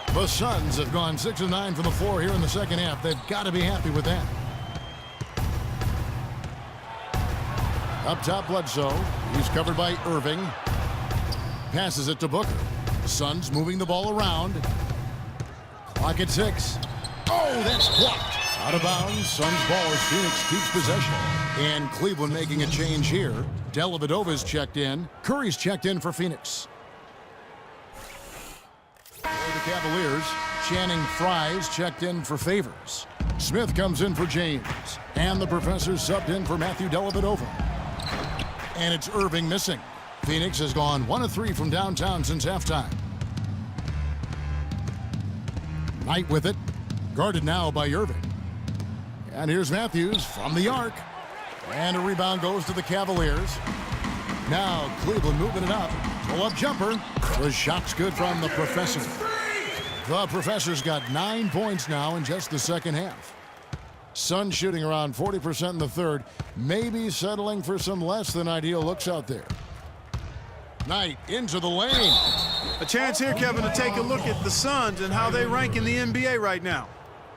The Suns have gone 6 of 9 from the floor here in the second half. They've got to be happy with that. Up top, Bledsoe. He's covered by Irving. Passes it to Booker. Suns moving the ball around. Clock at 6. Oh, that's blocked. Out of bounds. Suns ball as Phoenix keeps possession. And Cleveland making a change here. Dellavedova's checked in. Curry's checked in for Phoenix. For the Cavaliers, Channing Frye's checked in for Favors. Smith comes in for James. And the professor's subbed in for Matthew Dellavedova. And it's Irving missing. Phoenix has gone 1 of 3 from downtown since halftime. Knight with it. Guarded now by Irving. And here's Matthews from the arc. And a rebound goes to the Cavaliers. Now Cleveland moving it up. Pull-up jumper. The shot's good from the professor. The professor's got 9 points now in just the second half. Suns shooting around 40% in the third, maybe settling for some less than ideal looks out there. Knight into the lane.
A chance here, Kevin, to take a look at the Suns and how they rank in the NBA right now.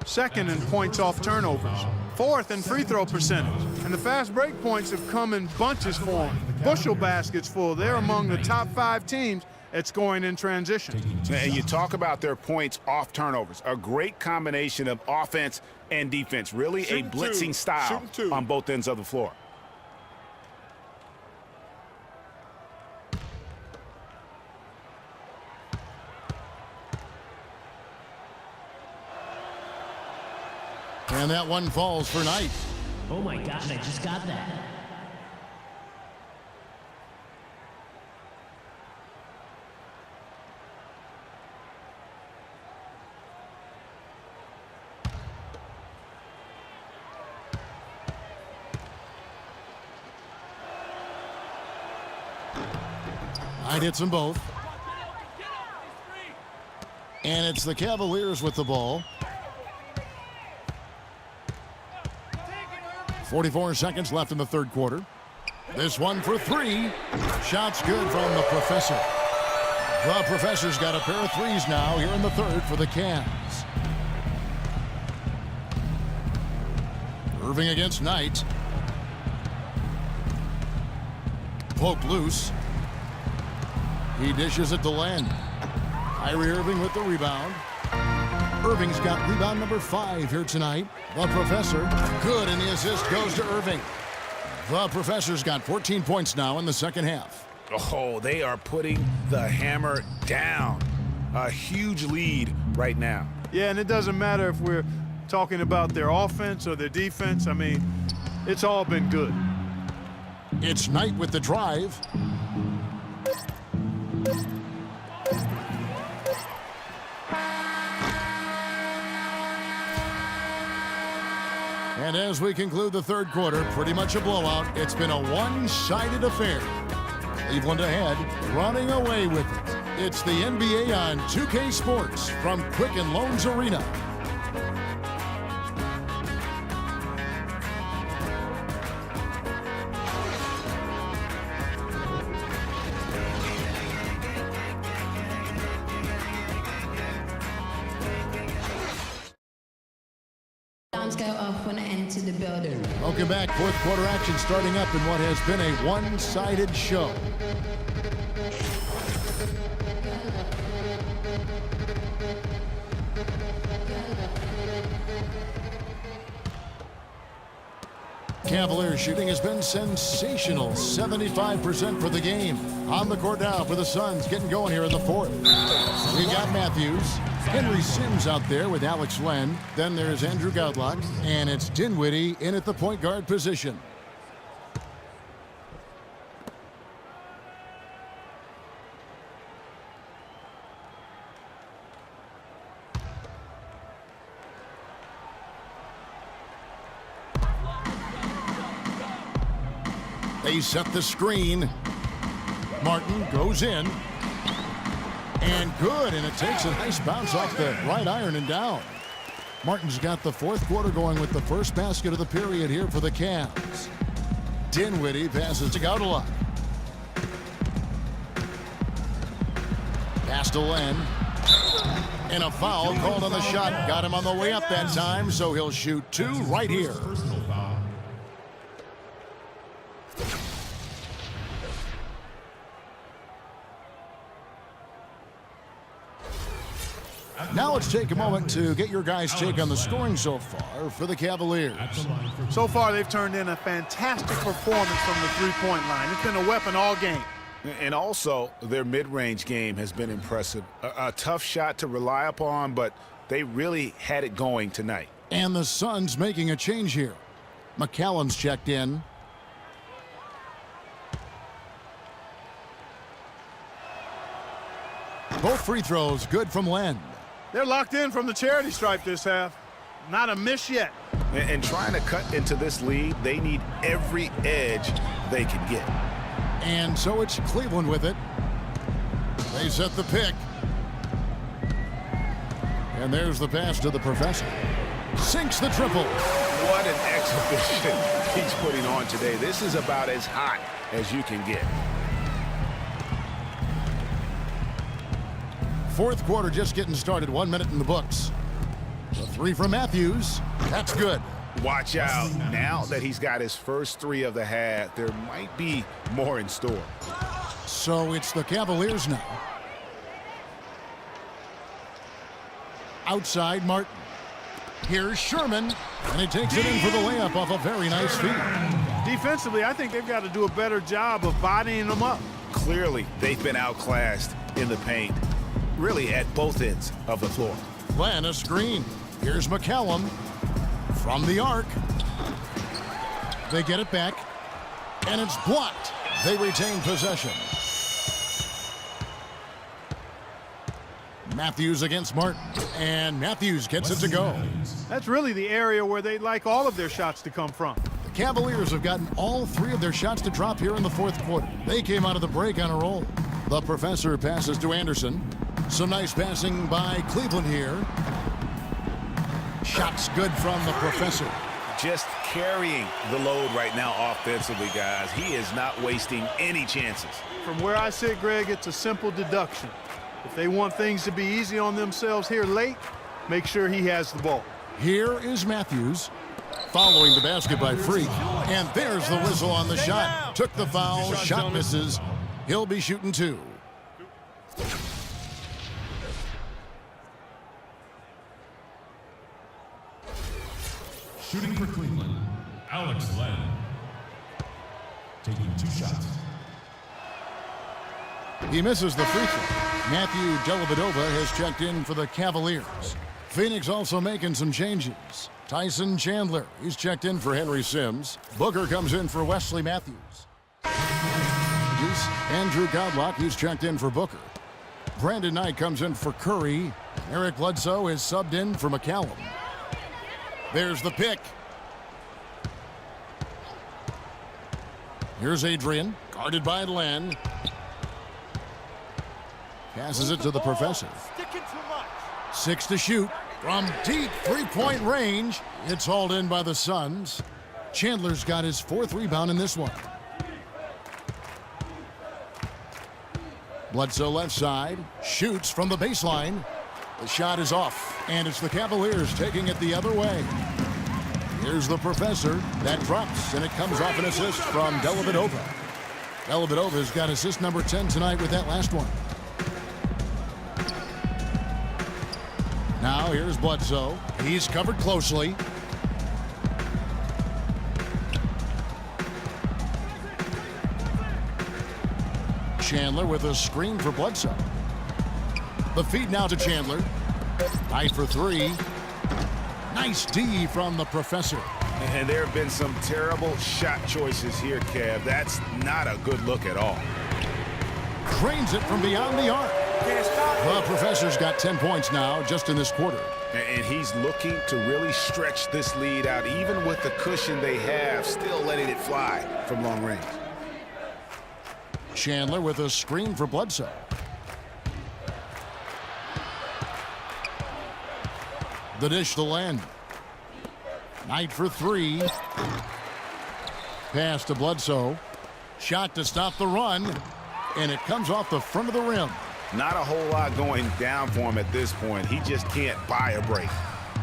2nd in points off turnovers, 4th in free throw percentage, and the fast break points have come in bunches for them. Bushel baskets full. They're among the top 5 teams at scoring in transition.
And you talk about their points off turnovers. A great combination of offense and defense. Really a blitzing style on both ends of the floor.
And that one falls for Knight.
Oh my gosh, I just got that.
Knight hits them both. And it's the Cavaliers with the ball. 44 seconds left in the third quarter. This one for 3. Shots good from the professor. The professor's got a pair of 3s now here in the third for the Cavs. Irving against Knight. Poked loose. He dishes it to Len. Kyrie Irving with the rebound. Irving's got rebound number 5 here tonight. The professor, good, and the assist goes to Irving. The professor's got 14 points now in the second half.
Oh, they are putting the hammer down. A huge lead right now.
Yeah, and it doesn't matter if we're talking about their offense or their defense. I mean, it's all been good.
It's Knight with the drive. And as we conclude the third quarter, pretty much a blowout. It's been a one-sided affair. Cleveland ahead, running away with it. It's the NBA on 2K Sports from Quicken Loans Arena.
Go off when I enter the building.
Welcome back. Fourth quarter action starting up in what has been a one-sided show. Cavaliers shooting has been sensational. 75% for the game. On the court now for the Suns, getting going here in the fourth. We got Matthews. Henry Sims out there with Alex Len. Then there's Andrew Godlock. And it's Dinwiddie in at the point guard position. They set the screen. Martin goes in. And good, and it takes a nice bounce off the right iron and down. Martin's got the fourth quarter going with the first basket of the period here for the Cavs. Dinwiddie passes to Godlock. Pass to Len. And a foul called on the shot. Got him on the way up that time, so he'll shoot two right here. Now let's take a moment to get your guys' take on the scoring so far for the Cavaliers.
So far, they've turned in a fantastic performance from the three-point line. It's been a weapon all game.
And also, their mid-range game has been impressive. A tough shot to rely upon, but they really had it going tonight.
And the Suns making a change here. McCallum's checked in. Both free throws good from Len.
They're locked in from the charity stripe this half. Not a miss yet.
And trying to cut into this lead, they need every edge they can get.
And so it's Cleveland with it. They set the pick. And there's the pass to the professor. Sinks the triple.
What an exhibition he's putting on today. This is about as hot as you can get.
Fourth quarter just getting started. 1 minute in the books. The three from Matthews. That's good.
Watch out. Now that he's got his first three of the half, there might be more in store.
So it's the Cavaliers now. Outside Martin. Here's Sherman. And he takes it in for the layup off a very nice feed.
Defensively, I think they've got to do a better job of bodying them up.
Clearly, they've been outclassed in the paint. Really at both ends of the floor.
Len, a screen. Here's McCallum from the arc. They get it back, and it's blocked. They retain possession. Matthews against Martin, and Matthews gets it to go.
That's really the area where they'd like all of their shots to come from.
The Cavaliers have gotten all three of their shots to drop here in the fourth quarter. They came out of the break on a roll. The professor passes to Anderson. Some nice passing by Cleveland here. Shots good from the professor.
Just carrying the load right now offensively, guys. He is not wasting any chances.
From where I sit, Greg, it's a simple deduction. If they want things to be easy on themselves here late, make sure he has the ball.
Here is Matthews. Following the basket by Freak. And there's the whistle on the shot. Took the foul. Shot misses. He'll be shooting two.
Shooting for Cleveland, Alex Len. Taking two shots.
He misses the free throw. Matthew Dellavedova has checked in for the Cavaliers. Phoenix also making some changes. Tyson Chandler, he's checked in for Henry Sims. Booker comes in for Wesley Matthews. Andrew Godlock, he's checked in for Booker. Brandon Knight comes in for Curry. Eric Bledsoe is subbed in for McCallum. There's the pick. Here's Adrian, guarded by Len. Passes it to the professor. 6 to shoot. From deep three-point range, it's hauled in by the Suns. Chandler's got his 4th rebound in this one. Bledsoe left side, shoots from the baseline. The shot is off, and it's the Cavaliers taking it the other way. Here's the professor. That drops, and it comes off an assist from Dellavedova. Dellavedova's got assist number 10 tonight with that last one. Now here's Bledsoe. He's covered closely. Chandler with a screen for Bledsoe. The feed now to Chandler. Knight for 3. Nice D from the professor.
And there have been some terrible shot choices here, Kev. That's not a good look at all.
Drains it from beyond the arc. The professor's got 10 points now just in this quarter.
And he's looking to really stretch this lead out, even with the cushion they have, still letting it fly from long range.
Chandler with a screen for Bledsoe. The dish to Len. Knight for 3. Pass to Bledsoe. Shot to stop the run. And it comes off the front of the rim.
Not a whole lot going down for him at this point. He just can't buy a break.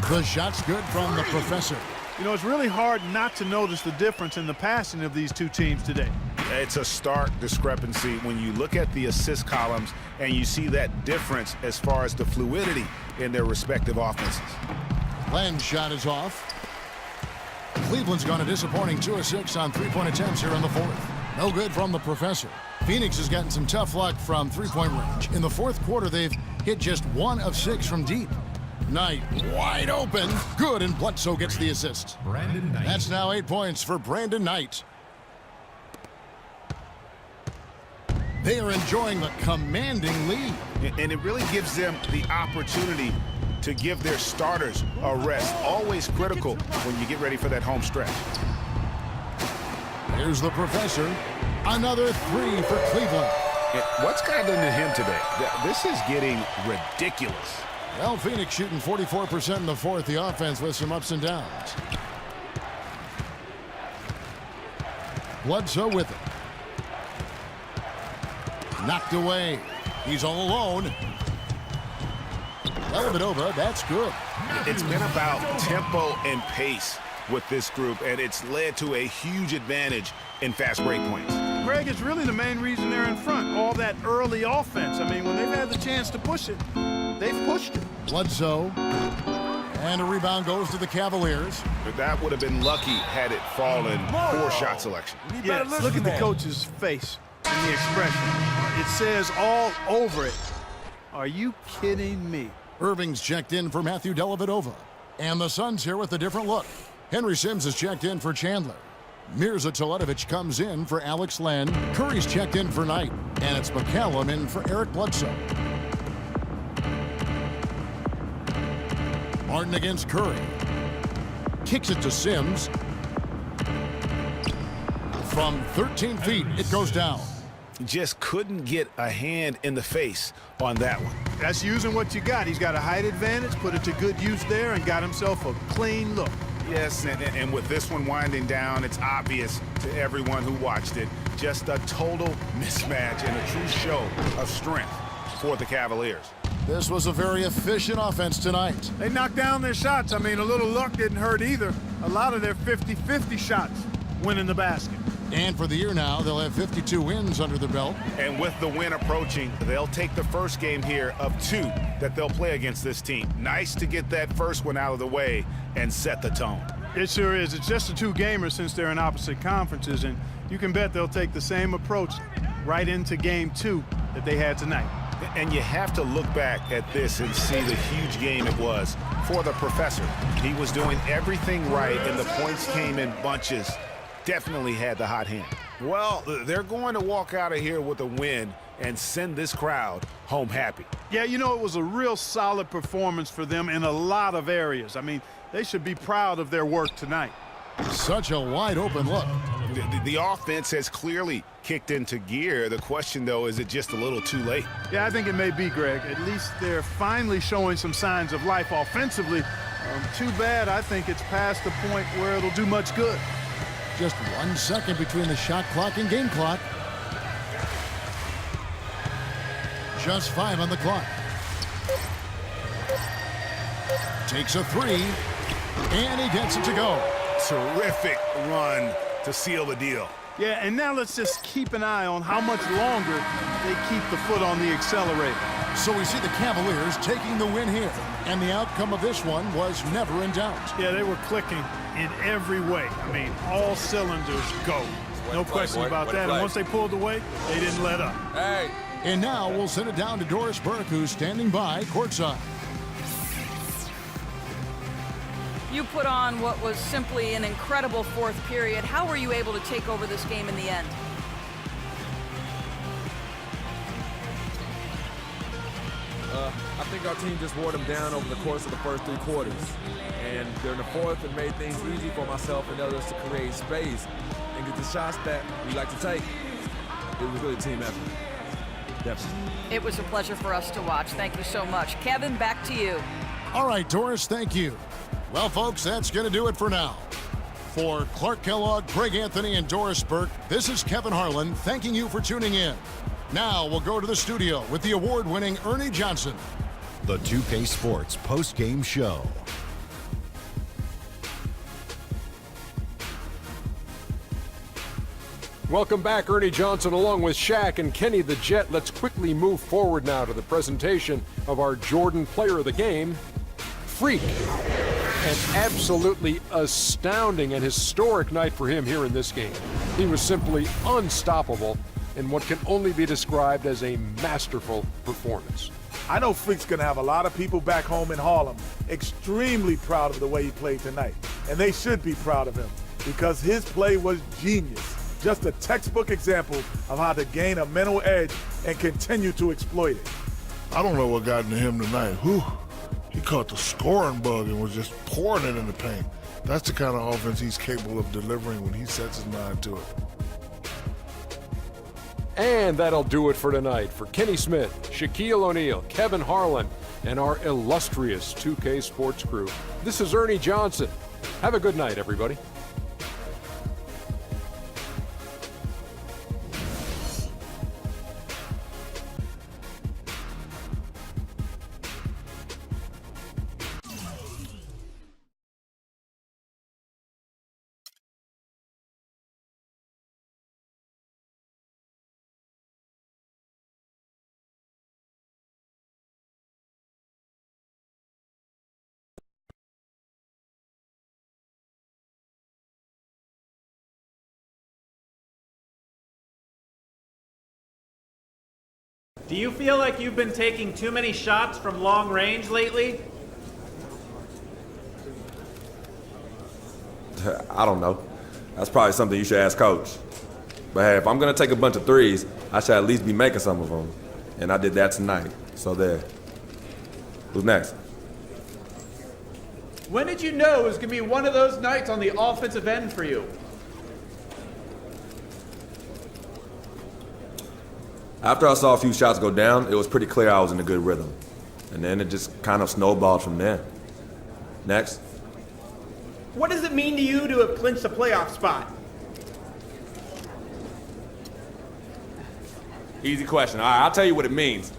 The shot's good from the professor.
You know, it's really hard not to notice the difference in the passing of these two teams today.
It's a stark discrepancy when you look at the assist columns and you see that difference as far as the fluidity in their respective offenses.
Len's shot is off. Cleveland's gone a disappointing 2 of 6 on three-point attempts here in the 4th. No good from the professor. Phoenix has gotten some tough luck from three-point range. In the 4th quarter, they've hit just 1 of 6 from deep. Knight wide open. Good, and Bledsoe gets the assist.
Brandon Knight.
That's now 8 points for Brandon Knight. They are enjoying the commanding lead.
And it really gives them the opportunity to give their starters a rest. Always critical when you get ready for that home stretch.
Here's the professor. Another 3 for Cleveland.
What's gotten into him today? This is getting ridiculous.
Well, Phoenix shooting 44% in the 4th. The offense with some ups and downs. Bledsoe with it. Knocked away. He's all alone. Dellavedova, that's good.
It's been about tempo and pace with this group, and it's led to a huge advantage in fast break points.
Greg, it's really the main reason they're in front. All that early offense. I mean, when they've had the chance to push it, they've pushed it.
Bledsoe. And a rebound goes to the Cavaliers.
But that would have been lucky had it fallen. Poor shot selection.
Yes, look at the coach's face and the expression. It says all over it. Are you kidding me?
Irving's checked in for Matthew Dellavedova. And the Suns here with a different look. Henry Sims is checked in for Chandler. Mirza Teletovic comes in for Alex Len. Curry's checked in for Knight. And it's McCallum in for Eric Bledsoe. Martin against Curry. Kicks it to Sims. From 13 feet, it goes down.
Just couldn't get a hand in the face on that one.
That's using what you got. He's got a height advantage, put it to good use there, and got himself a clean look.
Yes, and with this one winding down, it's obvious to everyone who watched it. Just a total mismatch and a true show of strength for the Cavaliers.
This was a very efficient offense tonight.
They knocked down their shots. I mean, a little luck didn't hurt either. A lot of their 50-50 shots went in the basket.
And for the year now, they'll have 52 wins under their belt.
And with the win approaching, they'll take the first game here of 2 that they'll play against this team. Nice to get that first one out of the way and set the tone.
It sure is. It's just a 2-gamer since they're in opposite conferences, and you can bet they'll take the same approach right into game 2 that they had tonight.
And you have to look back at this and see the huge game it was for the professor. He was doing everything right, and the points came in bunches. Definitely had the hot hand. Well, they're going to walk out of here with a win and send this crowd home happy.
Yeah, you know, it was a real solid performance for them in a lot of areas. I mean, they should be proud of their work tonight.
Such a wide open look.
The offense has clearly kicked into gear. The question, though, is it just a little too late?
Yeah, I think it may be, Greg. At least they're finally showing some signs of life offensively. Too bad I think it's past the point where it'll do much good.
Just 1 second between the shot clock and game clock. Just 5 on the clock. Takes a 3, and he gets it to go.
Terrific run to seal the deal.
Yeah, and now let's just keep an eye on how much longer they keep the foot on the accelerator.
So we see the Cavaliers taking the win here, and the outcome of this one was never in doubt.
Yeah, they were clicking in every way. I mean, all cylinders go. No question about that. And once they pulled away, they didn't let up.
Hey.
And now we'll send it down to Doris Burke, who's standing by courtside.
You put on what was simply an incredible fourth period. How were you able to take over this game in the end?
I think our team just wore them down over the course of the first 3 quarters. And during the fourth, it made things easy for myself and others to create space and get the shots that we like to take. It was really a team effort. Definitely.
It was a pleasure for us to watch. Thank you so much. Kevin, back to you.
All right, Doris, thank you. Well, folks, that's going to do it for now. For Clark Kellogg, Greg Anthony, and Doris Burke, this is Kevin Harlan thanking you for tuning in. Now we'll go to the studio with the award-winning Ernie Johnson.
The 2K Sports post-game show.
Welcome back, Ernie Johnson, along with Shaq and Kenny the Jet. Let's quickly move forward now to the presentation of our Jordan Player of the Game, Freak. An absolutely astounding and historic night for him here in this game. He was simply unstoppable in what can only be described as a masterful performance.
I know Freak's going to have a lot of people back home in Harlem extremely proud of the way he played tonight. And they should be proud of him because his play was genius. Just a textbook example of how to gain a mental edge and continue to exploit it.
I don't know what got into him tonight. Whew. He caught the scoring bug and was just pouring it in the paint. That's the kind of offense he's capable of delivering when he sets his mind to it.
And that'll do it for tonight. For Kenny Smith, Shaquille O'Neal, Kevin Harlan, and our illustrious 2K Sports crew, this is Ernie Johnson. Have a good night, everybody.
Do you feel like you've been taking too many shots from long range lately?
I don't know. That's probably something you should ask Coach. But hey, if I'm going to take a bunch of threes, I should at least be making some of them. And I did that tonight. So there. Who's next?
When did you know it was going to be one of those nights on the offensive end for you?
After I saw a few shots go down, it was pretty clear I was in a good rhythm. And then it just kind of snowballed from there. Next.
What does it mean to you to have clinched a playoff spot?
Easy question. All right, I'll tell you what it means.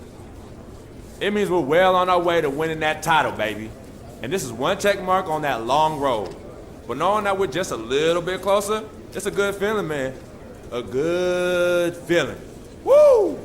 It means we're well on our way to winning that title, baby. And this is one check mark on that long road. But knowing that we're just a little bit closer, it's a good feeling, man. A good feeling. Woo!